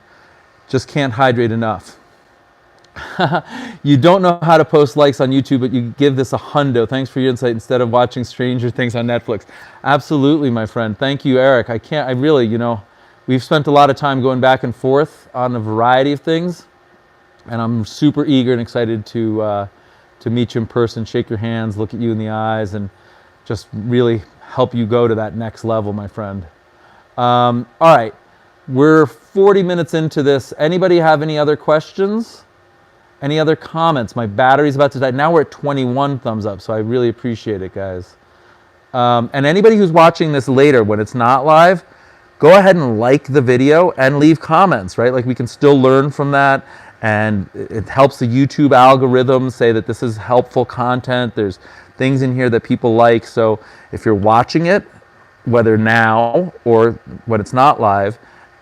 just can't hydrate enough. You don't know how to post likes on YouTube, but you give this a hundo. Thanks for your insight instead of watching Stranger Things on Netflix. Absolutely, my friend. Thank you, Eric. I really, we've spent a lot of time going back and forth on a variety of things, and I'm super eager and excited to meet you in person, shake your hands, look at you in the eyes, and just really help you go to that next level, my friend. All right, we're 40 minutes into this. Anybody have any other questions? Any other comments? My battery's about to die. Now we're at 21 thumbs up, so I really appreciate it, guys. And anybody who's watching this later when it's not live, go ahead and like the video and leave comments, right? Like we can still learn from that, and it helps the YouTube algorithm say that this is helpful content. There's things in here that people like. So if you're watching it, whether now or when it's not live,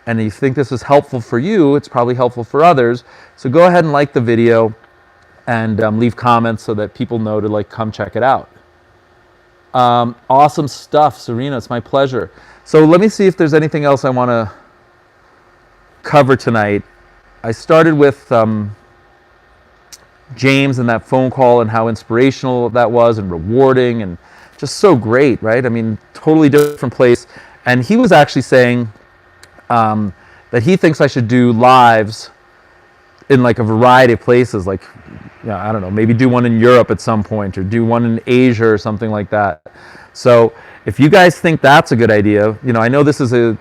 and you think this is helpful for you, it's probably helpful for others. So go ahead and like the video and leave comments so that people know to come check it out. Awesome stuff, Serena. It's my pleasure. So let me see if there's anything else I want to cover tonight. I started with James and that phone call and how inspirational that was and rewarding and just so great, right? I mean, totally different place. And he was actually saying that he thinks I should do lives in a variety of places, I don't know, maybe do one in Europe at some point or do one in Asia or something like that. So if you guys think that's a good idea, I know this is a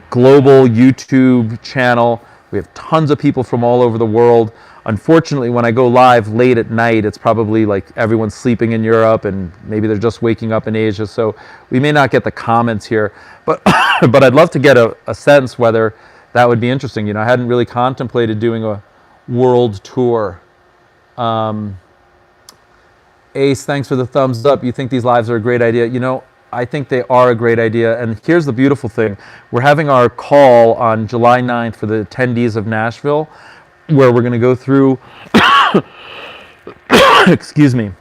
global YouTube channel. We have tons of people from all over the world. Unfortunately, when I go live late at night, it's probably everyone's sleeping in Europe and maybe they're just waking up in Asia. So we may not get the comments here, but but I'd love to get a sense whether that would be interesting. I hadn't really contemplated doing a world tour. Ace, thanks for the thumbs up. You think these lives are a great idea? I think they are a great idea. And here's the beautiful thing. We're having our call on July 9th for the attendees of Nashville, where we're going to go through, excuse me,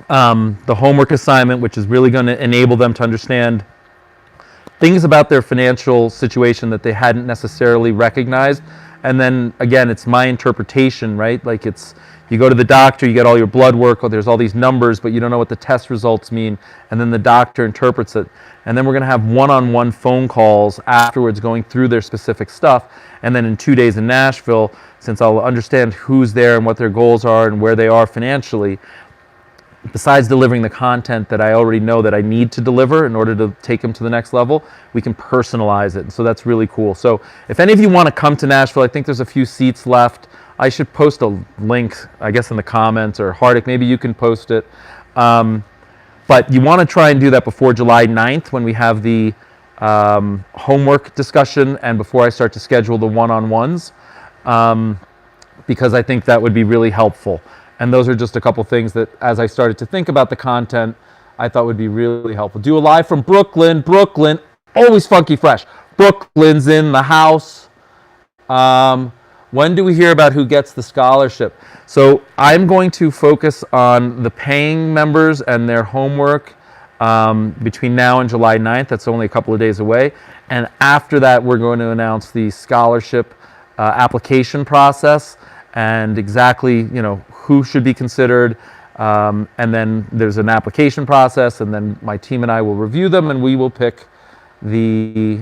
the homework assignment, which is really going to enable them to understand things about their financial situation that they hadn't necessarily recognized. And then again, it's my interpretation, right? You go to the doctor, you get all your blood work, there's all these numbers, but you don't know what the test results mean. And then the doctor interprets it. And then we're going to have one-on-one phone calls afterwards going through their specific stuff. And then in 2 days in Nashville, since I'll understand who's there and what their goals are and where they are financially, besides delivering the content that I already know that I need to deliver in order to take them to the next level, we can personalize it. So that's really cool. So if any of you want to come to Nashville, I think there's a few seats left. I should post a link, I guess, in the comments, or Hardik, maybe you can post it. But you want to try and do that before July 9th when we have the homework discussion and before I start to schedule the one-on-ones, because I think that would be really helpful. And those are just a couple things that, as I started to think about the content, I thought would be really helpful. Do a live from Brooklyn. Brooklyn, always funky fresh. Brooklyn's in the house. When do we hear about who gets the scholarship? So I'm going to focus on the paying members and their homework between now and July 9th. That's only a couple of days away. And after that, we're going to announce the scholarship application process and exactly, who should be considered. And then there's an application process, and then my team and I will review them, and we will pick the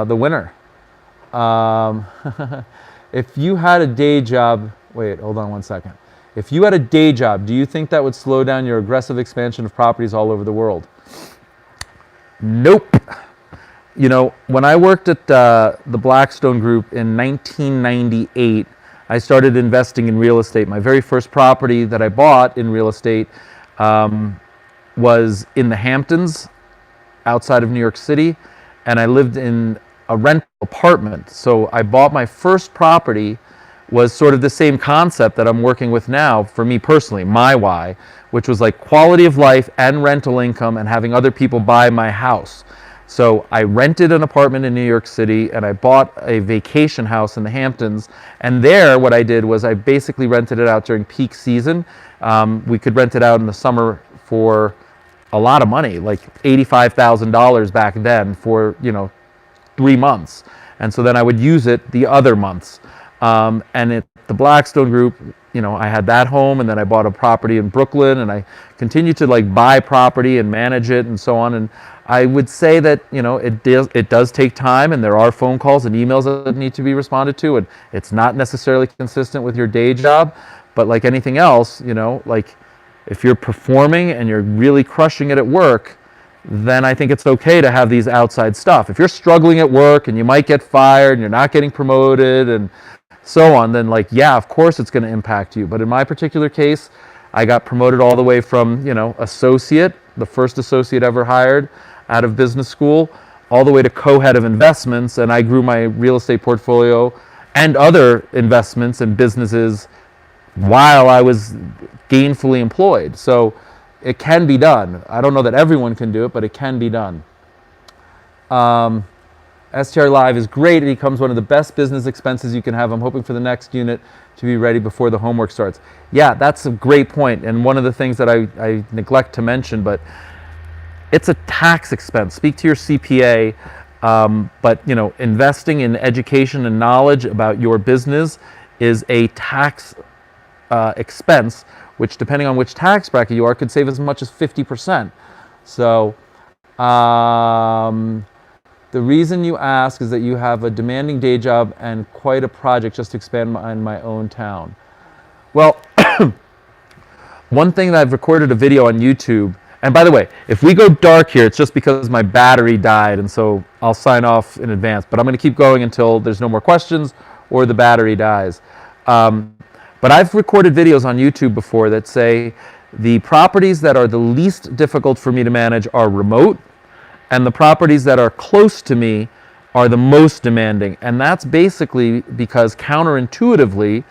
winner. If you had a day job, wait, hold on one second. If you had a day job, do you think that would slow down your aggressive expansion of properties all over the world? Nope. When I worked at the Blackstone Group in 1998, I started investing in real estate. My very first property that I bought in real estate was in the Hamptons, outside of New York City, and I lived in a rental apartment. So I bought my first property, was sort of the same concept that I'm working with now for me personally, my why, which was like quality of life and rental income and having other people buy my house. So I rented an apartment in New York City and I bought a vacation house in the Hamptons. And there, what I did was I basically rented it out during peak season. We could rent it out in the summer for a lot of money, like $85,000 back then for, 3 months. And so then I would use it the other months. And at the Blackstone Group, I had that home, and then I bought a property in Brooklyn, and I continued to buy property and manage it and so on. And I would say that, it does take time, and there are phone calls and emails that need to be responded to, and it's not necessarily consistent with your day job. But like anything else, if you're performing and you're really crushing it at work, then I think it's okay to have these outside stuff. If you're struggling at work and you might get fired and you're not getting promoted and so on, then yeah, of course it's going to impact you. But in my particular case, I got promoted all the way from, associate, the first associate ever hired out of business school, all the way to co-head of investments, and I grew my real estate portfolio and other investments and businesses while I was gainfully employed. So it can be done. I don't know that everyone can do it, but it can be done. STR Live is great. It becomes one of the best business expenses you can have. I'm hoping for the next unit to be ready before the homework starts. Yeah, that's a great point. And one of the things that I neglect to mention, but it's a tax expense. Speak to your CPA. But investing in education and knowledge about your business is a tax expense, which depending on which tax bracket you are, could save as much as 50%. So the reason you ask is that you have a demanding day job and quite a project just to expand in my own town. Well, one thing that I've recorded a video on YouTube, and by the way, if we go dark here, it's just because my battery died, and so I'll sign off in advance, but I'm going to keep going until there's no more questions or the battery dies. But I've recorded videos on YouTube before that say the properties that are the least difficult for me to manage are remote, and the properties that are close to me are the most demanding. And that's basically because counterintuitively,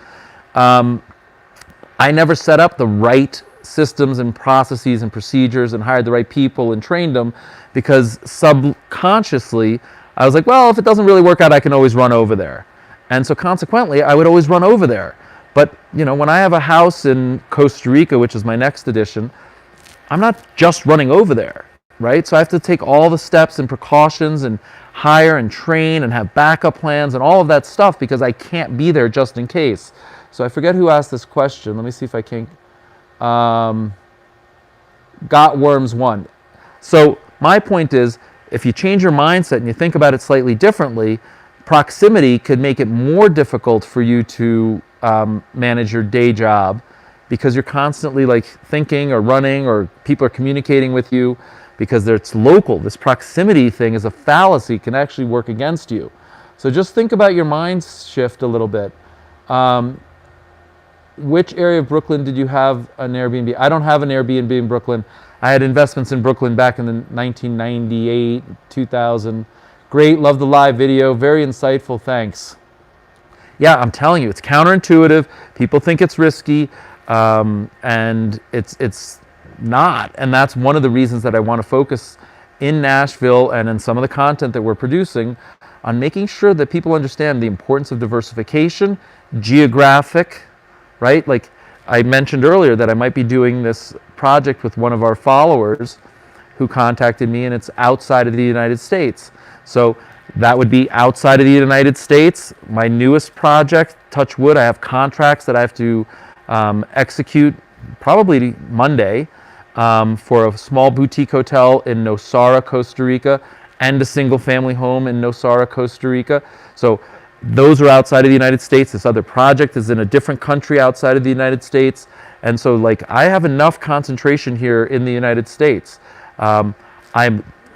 I never set up the right systems and processes and procedures and hired the right people and trained them, because subconsciously I was like, well, if it doesn't really work out, I can always run over there. And so consequently, I would always run over there. But when I have a house in Costa Rica, which is my next edition, I'm not just running over there, right? So I have to take all the steps and precautions and hire and train and have backup plans and all of that stuff, because I can't be there just in case. So I forget who asked this question. Let me see if I can. Got Worms 1. So my point is, if you change your mindset and you think about it slightly differently, proximity could make it more difficult for you to manage your day job, because you're constantly thinking or running, or people are communicating with you, because it's local. This proximity thing is a fallacy, can actually work against you. So just think about your mind shift a little bit. Which area of Brooklyn did you have an Airbnb? I don't have an Airbnb in Brooklyn. I had investments in Brooklyn back in the 1998, 2000. Great, love the live video, very insightful, thanks. Yeah, I'm telling you, it's counterintuitive. People think it's risky, and it's not. And that's one of the reasons that I want to focus in Nashville and in some of the content that we're producing on making sure that people understand the importance of diversification, geographic, right? Like I mentioned earlier that I might be doing this project with one of our followers who contacted me, and it's outside of the United States. So that would be outside of the United States. My newest project, touch wood, I have contracts that I have to execute probably Monday for a small boutique hotel in Nosara, Costa Rica, and a single family home in Nosara, Costa Rica. So those are outside of the United States. This other project is in a different country outside of the United States. And so I have enough concentration here in the United States. I'm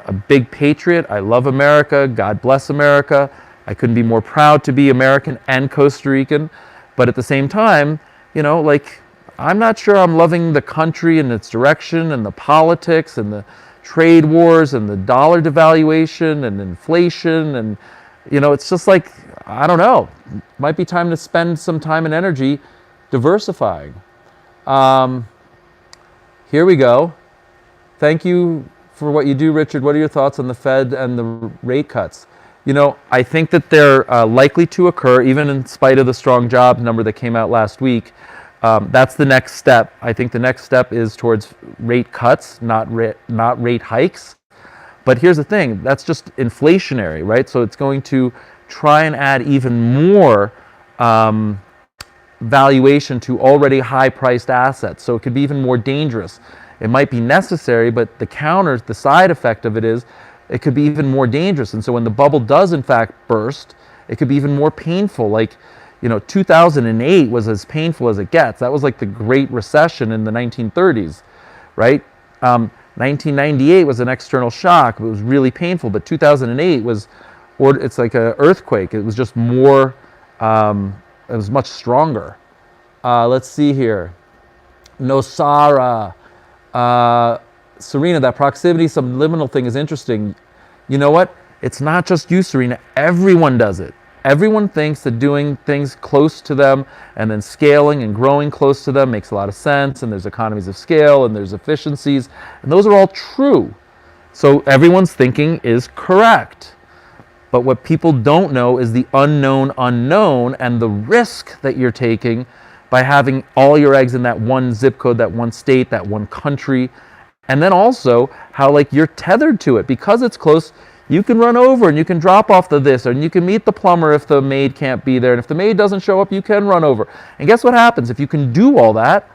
a big patriot. I love America. God bless America. I couldn't be more proud to be American and Costa Rican. But at the same time, like, I'm not sure I'm loving the country and its direction and the politics and the trade wars and the dollar devaluation and inflation. And, it's just like, I don't know. Might be time to spend some time and energy diversifying. Here we go. Thank you for what you do, Richard. What are your thoughts on the Fed and the rate cuts? I think that they're likely to occur, even in spite of the strong jobs number that came out last week. That's the next step. I think the next step is towards rate cuts, not rate hikes. But here's the thing, that's just inflationary, right? So it's going to try and add even more valuation to already high-priced assets. So it could be even more dangerous. It might be necessary, but the side effect of it is it could be even more dangerous. And so when the bubble does in fact burst, it could be even more painful. Like, 2008 was as painful as it gets. That was like the Great Recession in the 1930s, right? 1998 was an external shock. It was really painful, but 2008 it's like an earthquake. It was just more, it was much stronger. Let's see here. Nosara. Serena, that proximity subliminal thing is interesting. You know what? It's not just you, Serena. Everyone does it. Everyone thinks that doing things close to them and then scaling and growing close to them makes a lot of sense, and there's economies of scale and there's efficiencies, and those are all true. So everyone's thinking is correct. But what people don't know is the unknown unknown and the risk that you're taking by having all your eggs in that one zip code, that one state, that one country. And then also how like you're tethered to it. Because it's close, you can run over and you can drop off the this, and you can meet the plumber if the maid can't be there. And if the maid doesn't show up, you can run over. And guess what happens? If you can do all that,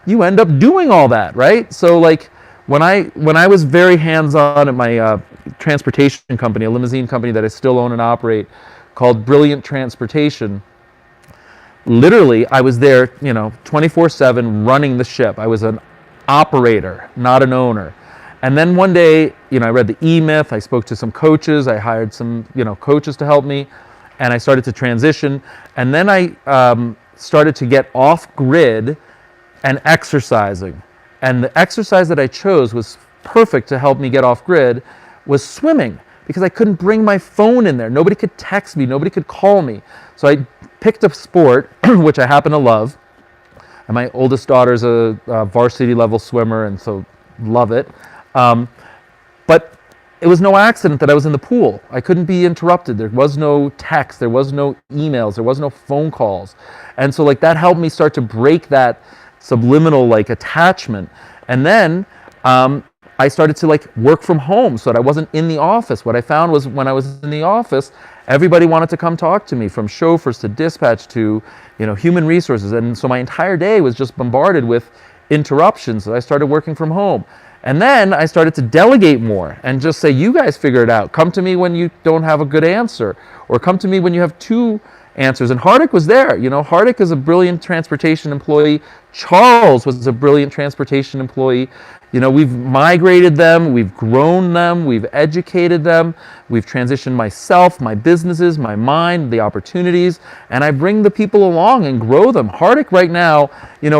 you end up doing all that, right? So like when I was very hands-on at my transportation company, a limousine company that I still own and operate called Brilliant Transportation, literally I was there, 24/7 running the ship. I was an operator, not an owner. And then one day, I read the E-Myth, I spoke to some coaches, I hired some, coaches to help me, and I started to transition. And then I started to get off grid and exercising. And the exercise that I chose was perfect to help me get off grid was swimming, because I couldn't bring my phone in there. Nobody could text me, nobody could call me. So I picked up sport, which I happen to love. And my oldest daughter's a varsity level swimmer, and so love it. But it was no accident that I was in the pool. I couldn't be interrupted. There was no text, there was no emails, there was no phone calls. And so like that helped me start to break that subliminal like attachment. And then I started to like work from home so that I wasn't in the office. What I found was when I was in the office, everybody wanted to come talk to me, from chauffeurs to dispatch to, human resources. And so my entire day was just bombarded with interruptions. So I started working from home. And then I started to delegate more and just say, you guys figure it out. Come to me when you don't have a good answer, or come to me when you have two answers. And Hardik was there. Hardik is a brilliant transportation employee. Charles was a brilliant transportation employee. We've migrated them, we've grown them, we've educated them, we've transitioned myself, my businesses, my mind, the opportunities, and I bring the people along and grow them. Hardik right now,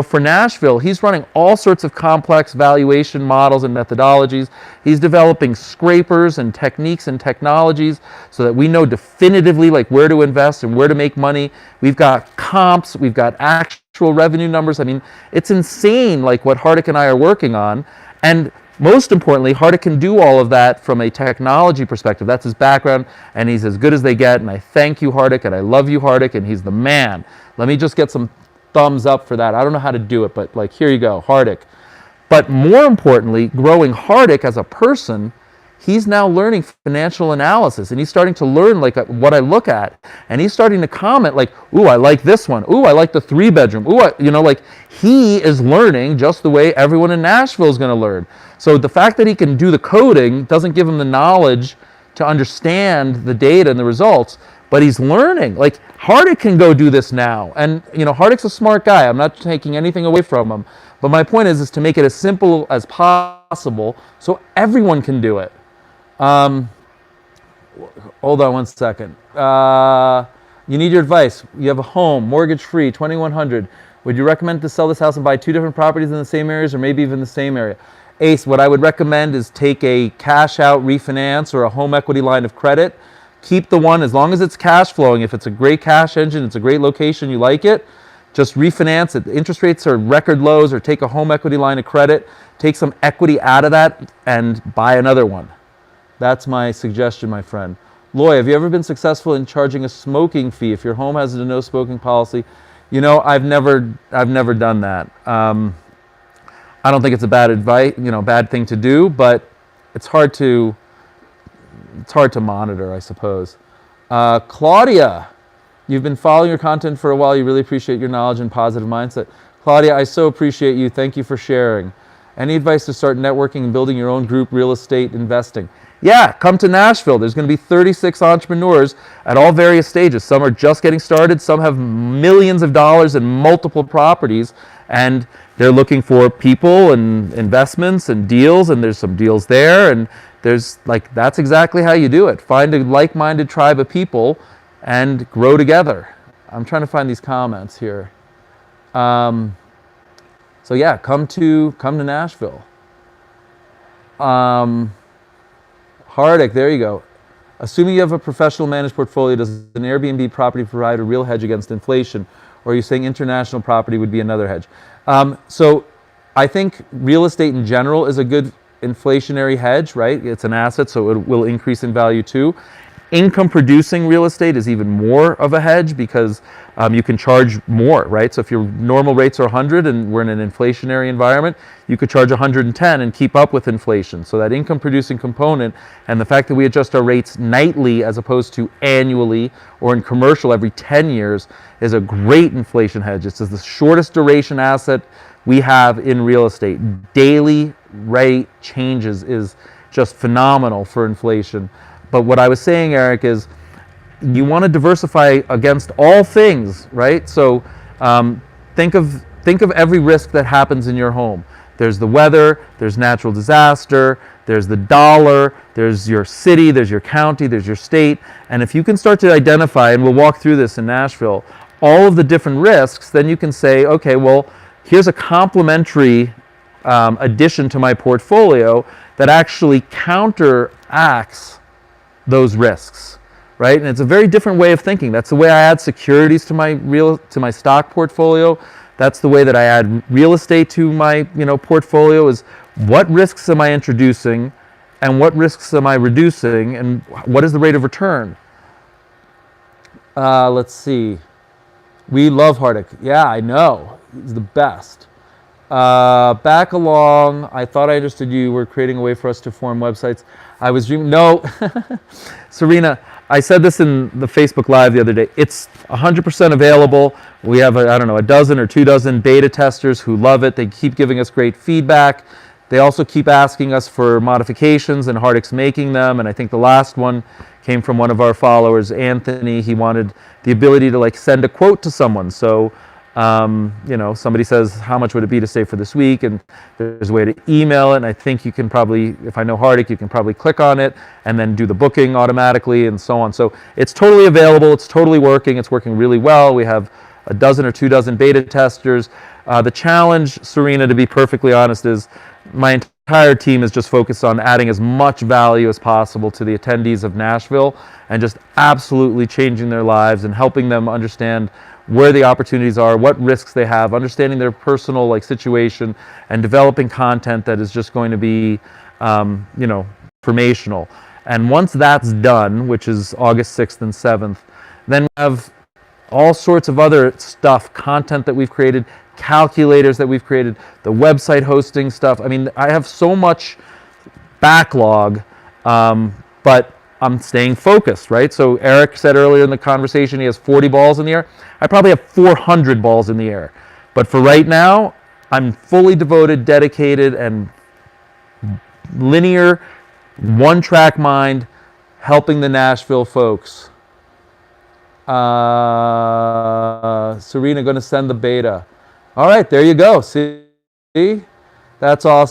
for Nashville, he's running all sorts of complex valuation models and methodologies. He's developing scrapers and techniques and technologies so that we know definitively like where to invest and where to make money. We've got comps, we've got actual revenue numbers. I mean, it's insane like what Hardik and I are working on. And most importantly, Hardik can do all of that from a technology perspective. That's his background, and he's as good as they get. And I thank you, Hardik, and I love you, Hardik, and he's the man. Let me just get some thumbs up for that. I don't know how to do it, but like, here you go, Hardik. But more importantly, growing Hardik as a person, he's now learning financial analysis, and he's starting to learn like what I look at, and he's starting to comment like, ooh, I like this one. Ooh, I like the 3-bedroom. Ooh, like he is learning just the way everyone in Nashville is going to learn. So the fact that he can do the coding doesn't give him the knowledge to understand the data and the results, but he's learning. Like Hardik can go do this now, and Hardik's a smart guy. I'm not taking anything away from him, but my point is to make it as simple as possible so everyone can do it. Um, Hold on one second. You need your advice. You have a home, mortgage free, 2100. Would you recommend to sell this house and buy two different properties in the same areas or maybe even the same area? Ace, what I would recommend is take a cash out refinance or a home equity line of credit. Keep the one as long as it's cash flowing. If it's a great cash engine, it's a great location, you like it, just refinance it. The interest rates are record lows, or take a home equity line of credit, take some equity out of that and buy another one. That's my suggestion, my friend. Loy, have you ever been successful in charging a smoking fee if your home has a no smoking policy? You know, I've never done that. I don't think it's a bad thing to do, but it's hard to monitor, I suppose. Claudia, you've been following your content for a while. You really appreciate your knowledge and positive mindset. Claudia, I so appreciate you. Thank you for sharing. Any advice to start networking and building your own group real estate investing? Yeah, come to Nashville. There's going to be 36 entrepreneurs at all various stages. Some are just getting started. Some have millions of dollars in multiple properties, and they're looking for people and investments and deals, and there's some deals there, and that's exactly how you do it. Find a like-minded tribe of people and grow together. I'm trying to find these comments here. So yeah, come to Nashville. Hardick, there you go. Assuming you have a professional managed portfolio, does an Airbnb property provide a real hedge against inflation? Or are you saying international property would be another hedge? So I think real estate in general is a good inflationary hedge, right? It's an asset, so it will increase in value too. Income producing real estate is even more of a hedge because you can charge more, right? So if your normal rates are 100 and we're in an inflationary environment, you could charge 110 and keep up with inflation. So that income producing component, and the fact that we adjust our rates nightly as opposed to annually, or in commercial every 10 years, is a great inflation hedge. It's the shortest duration asset we have in real estate. Daily rate changes is just phenomenal for inflation. But what I was saying, Eric, is you want to diversify against all things, right? So think of every risk that happens in your home. There's the weather, there's natural disaster, there's the dollar, there's your city, there's your county, there's your state. And if you can start to identify, and we'll walk through this in Nashville, all of the different risks, then you can say, okay, well, here's a complementary addition to my portfolio that actually counteracts those risks, right? And it's a very different way of thinking. That's the way I add securities to my stock portfolio. That's the way that I add real estate to my portfolio. Is what risks am I introducing, and what risks am I reducing, and what is the rate of return? Let's see. We love Hardick. Yeah, I know. He's the best. Back along, I thought I understood you were creating a way for us to form websites. I was dreaming. No, Serena, I said this in the Facebook Live the other day. It's 100% available. We have, a dozen or 2 dozen beta testers who love it. They keep giving us great feedback. They also keep asking us for modifications, and Hardick's making them. And I think the last one came from one of our followers, Anthony. He wanted the ability to send a quote to someone. So somebody says, how much would it be to stay for this week? And there's a way to email it. And I think you can probably, if I know Hardick, you can probably click on it and then do the booking automatically and so on. So it's totally available. It's totally working. It's working really well. We have a dozen or 2 dozen beta testers. The challenge, Serena, to be perfectly honest, is my entire team is just focused on adding as much value as possible to the attendees of Nashville and just absolutely changing their lives and helping them understand where the opportunities are, what risks they have, understanding their personal situation, and developing content that is just going to be, informational. And once that's done, which is August 6th and 7th, then we have all sorts of other stuff, content that we've created, calculators that we've created, the website hosting stuff. I mean, I have so much backlog, but I'm staying focused, right? So Eric said earlier in the conversation he has 40 balls in the air. I probably have 400 balls in the air. But for right now, I'm fully devoted, dedicated, and linear, one-track mind, helping the Nashville folks. Serena going to send the beta. All right, there you go. See? That's awesome.